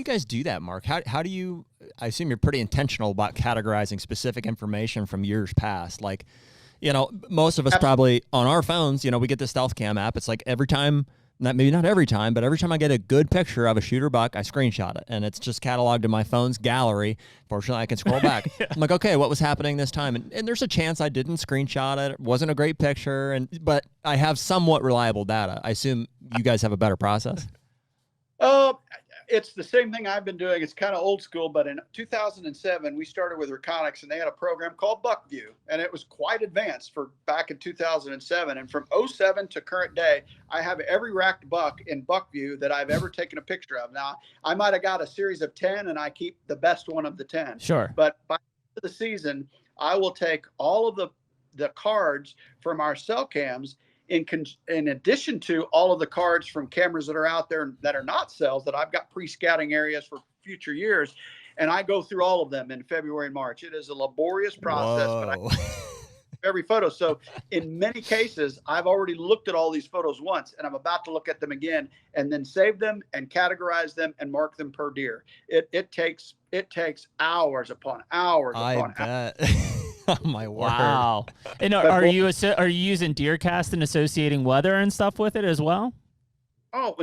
you guys do that, Mark? How do you, I assume you're pretty intentional about categorizing specific information from years past. Like, most of us probably on our phones, we get the Stealth Cam app. It's like every time, maybe not every time, but every time I get a good picture of a shooter buck, I screenshot it. And it's just cataloged in my phone's gallery. Fortunately, I can scroll back. Yeah. I'm like, okay, what was happening this time? And there's a chance I didn't screenshot it. It wasn't a great picture, but I have somewhat reliable data. I assume you guys have a better process. It's the same thing I've been doing. It's kind of old school, but in 2007, we started with Reconics, and they had a program called BuckView, and it was quite advanced for back in 2007. And from 07 to current day, I have every racked buck in BuckView that I've ever taken a picture of. Now, I might have got a series of 10, and I keep the best one of the 10. Sure. But by the end of the season, I will take all of the cards from our cell cams in addition to all of the cards from cameras that are out there that are not cells that I've got pre-scouting areas for future years. And I go through all of them in February and March. It is a laborious process, Whoa. but every photo. So in many cases, I've already looked at all these photos once, and I'm about to look at them again and then save them and categorize them and mark them per deer. It takes hours upon hours upon hours. Oh my word! Wow. And are you using DeerCast and associating weather and stuff with it as well? Oh,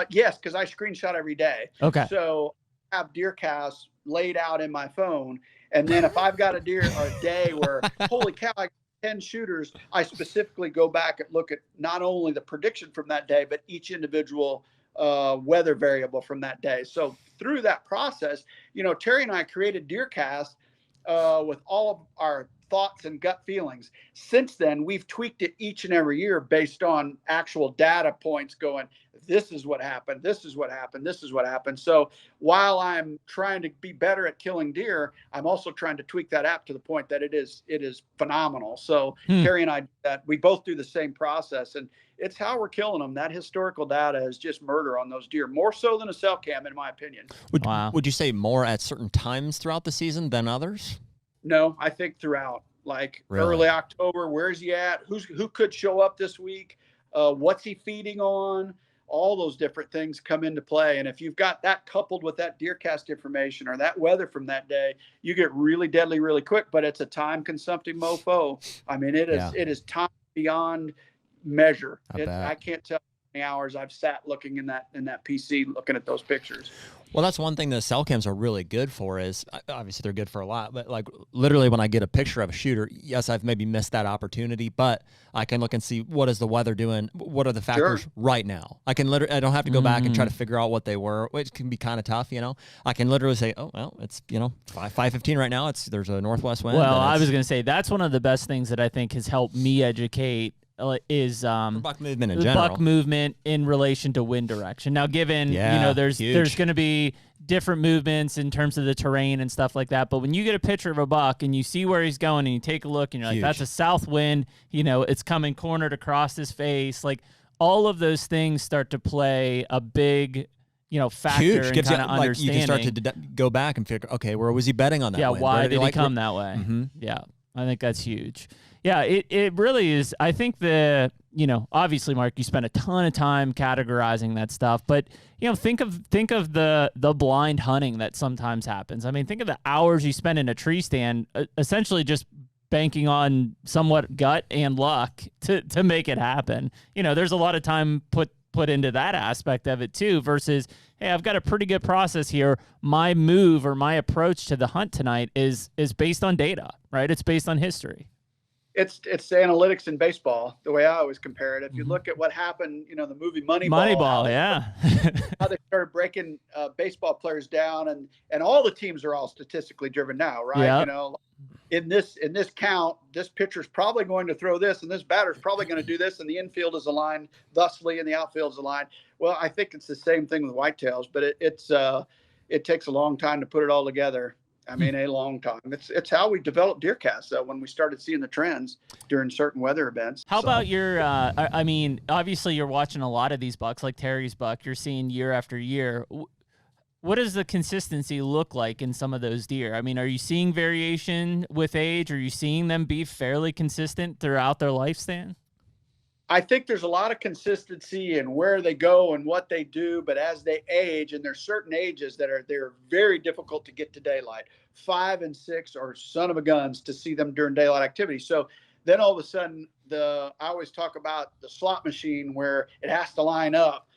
yes, because I screenshot every day. Okay. So I have DeerCast laid out in my phone, and then if I've got a deer or a day where holy cow, I got 10 shooters, I specifically go back and look at not only the prediction from that day, but each individual weather variable from that day. So through that process, Terry and I created DeerCast with all of our thoughts and gut feelings. Since then, we've tweaked it each and every year based on actual data points going, this is what happened, this is what happened, this is what happened. So while I'm trying to be better at killing deer, I'm also trying to tweak that app to the point that it is phenomenal. So Terry and I, we both do the same process, and it's how we're killing them. That historical data is just murder on those deer, more so than a cell cam, in my opinion. Would you say more at certain times throughout the season than others? No, I think throughout, like early October, where's he at? Who could show up this week? What's he feeding on? All those different things come into play. And if you've got that coupled with that DeerCast information or that weather from that day, you get really deadly really quick, but it's a time consumptive mofo. I mean, it is time beyond measure. I can't tell how many hours I've sat looking in that PC looking at those pictures. Well, that's one thing the cell cams are really good for is, obviously they're good for a lot, but like literally when I get a picture of a shooter, yes, I've maybe missed that opportunity, but I can look and see what is the weather doing, what are the factors right now. I can I don't have to go back and try to figure out what they were, which can be kind of tough, I can literally say, oh, well, it's, 5:15 right now. There's a northwest wind. Well, I was going to say that's one of the best things that I think has helped me educate is buck movement in general. Buck movement in relation to wind direction. Now, given there's going to be different movements in terms of the terrain and stuff like that, but when you get a picture of a buck and you see where he's going and you take a look and you're like, that's a south wind, it's coming cornered across his face, like all of those things start to play a big factor in kind of understanding. You can start to go back and figure, okay, where was he betting on that wind? Why did he come that way? Mm-hmm. Yeah, I think that's huge. Yeah, it really is. I think obviously, Mark, you spend a ton of time categorizing that stuff, but think of the blind hunting that sometimes happens. I mean, think of the hours you spend in a tree stand, essentially just banking on somewhat gut and luck to make it happen. There's a lot of time put into that aspect of it too, versus, hey, I've got a pretty good process here. My move or my approach to the hunt tonight is based on data, right? It's based on history. It's analytics in baseball, the way I always compare it. If you look at what happened, the movie Moneyball, how they started breaking baseball players down, and all the teams are all statistically driven now, right? Yep. In this count, this pitcher's probably going to throw this, and this batter's probably going to do this, and the infield is aligned thusly, and the outfield is aligned. Well, I think it's the same thing with whitetails, but it takes a long time to put it all together. I mean, a long time. It's how we developed DeerCast when we started seeing the trends during certain weather events. How about your, I mean, obviously you're watching a lot of these bucks, like Terry's buck, you're seeing year after year. What does the consistency look like in some of those deer? I mean, are you seeing variation with age? Are you seeing them be fairly consistent throughout their lifespan? I think there's a lot of consistency in where they go and what they do, but as they age, and there's certain ages they're very difficult to get to daylight. 5 and 6 are son of a guns to see them during daylight activity. So then all of a sudden, I always talk about the slot machine where it has to line up.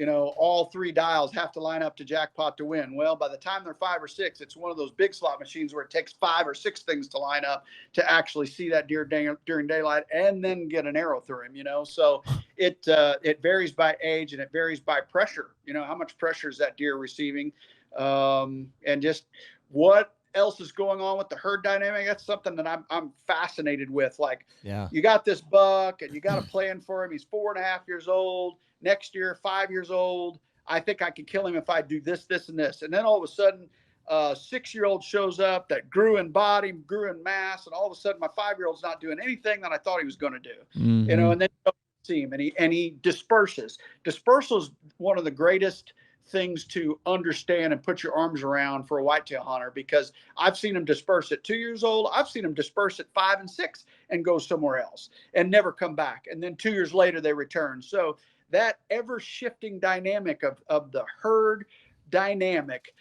All 3 dials have to line up to jackpot to win. Well, by the time they're 5 or 6, it's one of those big slot machines where it takes 5 or 6 things to line up to actually see that deer during daylight and then get an arrow through him. So it varies by age and it varies by pressure. How much pressure is that deer receiving, and just what else is going on with the herd dynamic. That's something that I'm fascinated with. Like, you got this buck and you got a plan for him. He's 4.5 years old. Next year, 5 years old. I think I could kill him if I do this, this, and this. And then all of a sudden, a 6-year-old shows up that grew in body, grew in mass, and all of a sudden, my 5-year-old's not doing anything that I thought he was going to do. And then you see him, and he disperses. Dispersal is one of the greatest things to understand and put your arms around for a whitetail hunter, because I've seen him disperse at 2 years old. I've seen him disperse at 5 and 6 and go somewhere else and never come back. And then 2 years later, they return. So that ever shifting dynamic of the herd dynamic,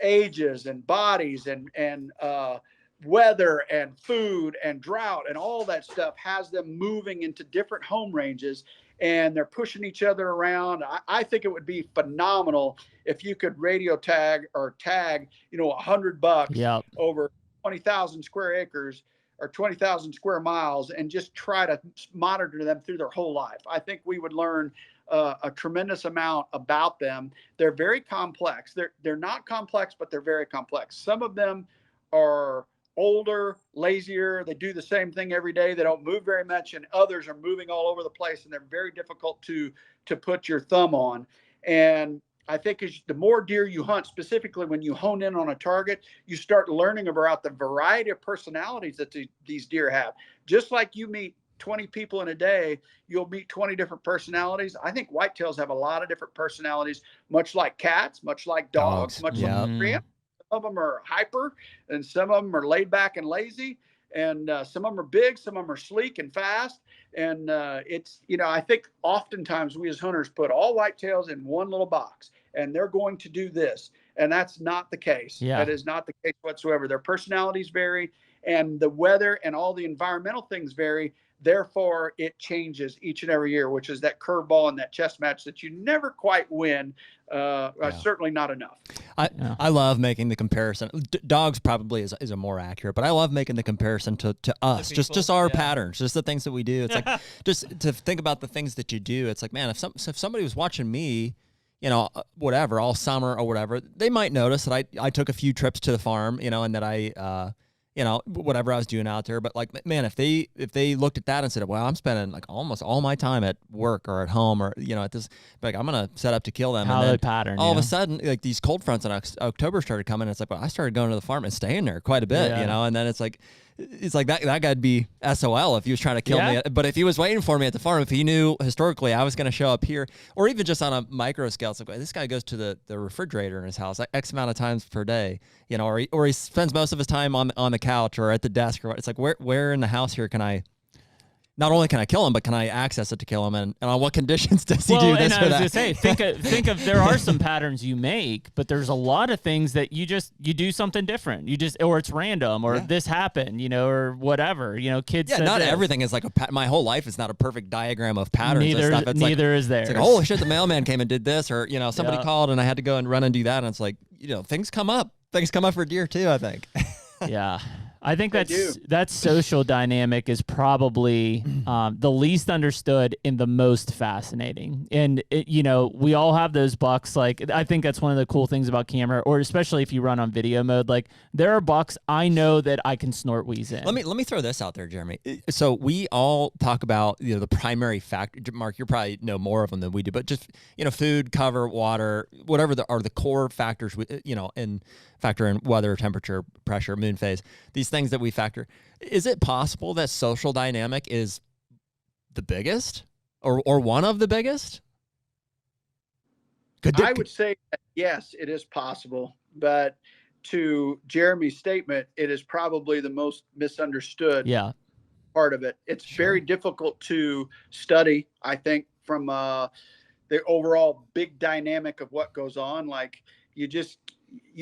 ages and bodies and weather and food and drought and all that stuff has them moving into different home ranges, and they're pushing each other around. I think it would be phenomenal if you could radio tag or tag, 100 bucks over 20,000 square acres or 20,000 square miles and just try to monitor them through their whole life. I think we would learn a tremendous amount about them. They're very complex. They're not complex, but they're very complex. Some of them are older, lazier. They do the same thing every day. They don't move very much, and others are moving all over the place, and they're very difficult to put your thumb on. And I think the more deer you hunt, specifically when you hone in on a target, you start learning about the variety of personalities that these deer have. Just like you meet 20 people in a day, you'll meet 20 different personalities. I think whitetails have a lot of different personalities, much like cats, much like dogs, much like Some of them are hyper, and some of them are laid back and lazy, and some of them are big, some of them are sleek and fast. And it's, I think oftentimes we as hunters put all whitetails in one little box, and they're going to do this. And that's not the case. That is not the case whatsoever. Their personalities vary, and the weather and all the environmental things vary. Therefore, it changes each and every year, which is that curveball and that chess match that you never quite win. Certainly not enough. I love making the comparison. Dogs probably is a more accurate, but I love making the comparison to us, just our patterns, just the things that we do. It's like, just to think about the things that you do. It's like, man, if somebody was watching me, whatever, all summer or whatever, they might notice that I took a few trips to the farm, and that I, whatever I was doing out there. But like, man, if they looked at that and said, well, I'm spending like almost all my time at work or at home or, at this, like, I'm going to set up to kill them. How and then they pattern. All of a sudden, like these cold fronts in October started coming. And it's like, well, I started going to the farm and staying there quite a bit, and then it's like that guy'd be SOL if he was trying to kill me. But if he was waiting for me at the farm, if he knew historically I was going to show up here, or even just on a micro scale, it's like, well, this guy goes to the refrigerator in his house like X amount of times per day, or he spends most of his time on the couch or at the desk or what. It's like, where in the house here can I, not only can I kill him, but can I access it to kill him? And on what conditions does he do this or that? And I was going to say, think of there are some patterns you make, but there's a lot of things that you do something different. Or it's random, or this happened, or whatever. Kids. Yeah, not everything is like my whole life is not a perfect diagram of patterns. Neither is there. It's like, oh shit, the mailman came and did this, or somebody called and I had to go and run and do that. And it's like, things come up. Things come up for deer too, I think. Yeah. I think that social dynamic is probably the least understood and the most fascinating. And we all have those bucks. Like, I think that's one of the cool things about camera, or especially if you run on video mode. Like, there are bucks I know that I can snort wheeze in. Let me throw this out there, Jeremy. So we all talk about the primary factor. Mark, you probably know more of them than we do, but just food, cover, water, whatever are the core factors. And factor in weather, temperature, pressure, moon phase, these things that we factor. Is it possible that social dynamic is the biggest or one of the biggest? I would say that yes, it is possible. But to Jeremy's statement, it is probably the most misunderstood part of it. It's very difficult to study, I think, from the overall big dynamic of what goes on. Like you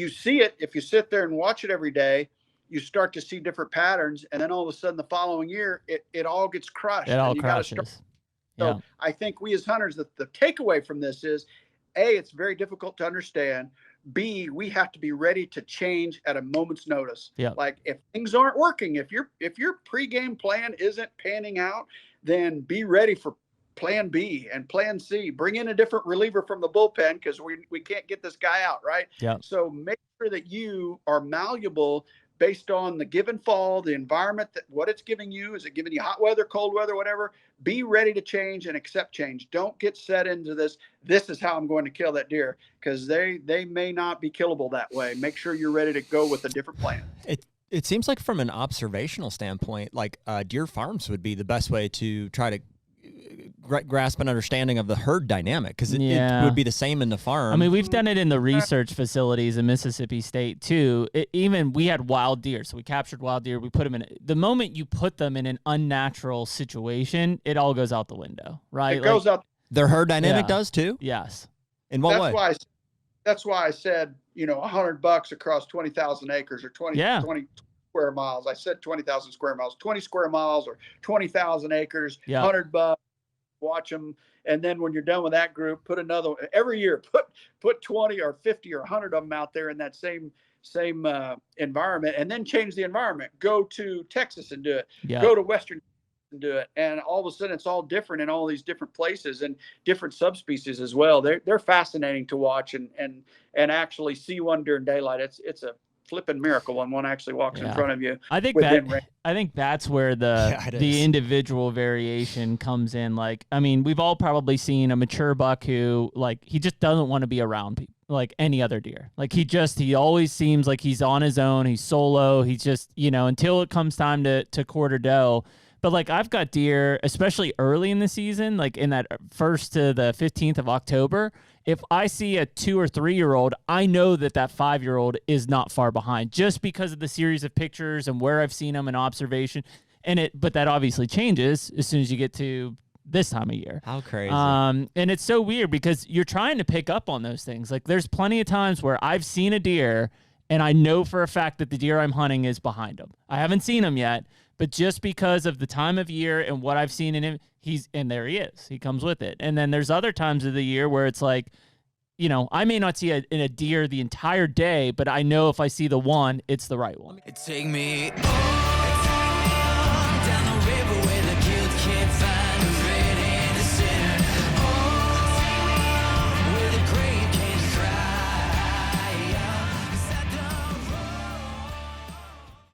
see it. If you sit there and watch it every day, you start to see different patterns. And then all of a sudden the following year, it all gets crushed. It all and you crashes. So I think we as hunters, the takeaway from this is, A, it's very difficult to understand. B, we have to be ready to change at a moment's notice. Yeah. Like if things aren't working, if your pregame plan isn't panning out, then be ready for plan B and plan C. Bring in a different reliever from the bullpen because we can't get this guy out, right? Yeah. So make sure that you are malleable based on the given fall, the environment, that what it's giving you. Is it giving you hot weather, cold weather, whatever? Be ready to change and accept change. Don't get set into this is how I'm going to kill that deer, because they may not be killable that way. Make sure you're ready to go with a different plan. It seems like from an observational standpoint, like deer farms would be the best way to try to grasp an understanding of the herd dynamic, because it would be the same in the farm. I mean, we've done it in the research facilities in Mississippi State too. Even we had wild deer, so we captured wild deer. We put them in. The moment you put them in an unnatural situation, it all goes out the window, right? It goes out. Their herd dynamic does too. Yes. In what way? That's why I said, $100 across 20,000 acres or 20 square miles. I said 20,000 square miles, 20 square miles or 20,000 acres, $100. Watch them, and then when you're done with that group, put another every year. Put 20 or 50 or 100 of them out there in that same environment, and then change the environment. Go to Texas and do it. Go to Western and do it, and all of a sudden it's all different in all these different places and different subspecies as well. They're fascinating to watch and actually see one during daylight. It's a flipping miracle when one actually walks in front of you. I think that's where the individual variation comes in. Like, I mean, we've all probably seen a mature buck who, like, he just doesn't want to be around people, like any other deer. Like he always seems like he's on his own. He's solo. He's just, until it comes time to quarter doe. But like I've got deer, especially early in the season, like in that 1st to the 15th of October, if I see a 2 or 3 year old, I know that 5-year-old is not far behind, just because of the series of pictures and where I've seen them in observation. But that obviously changes as soon as you get to this time of year. How crazy. And it's so weird because you're trying to pick up on those things. Like there's plenty of times where I've seen a deer and I know for a fact that the deer I'm hunting is behind him. I haven't seen him yet, but just because of the time of year and what I've seen in him, and there he is. He comes with it. And then there's other times of the year where it's like, I may not see a deer the entire day, but I know if I see the one, it's the right one. Take me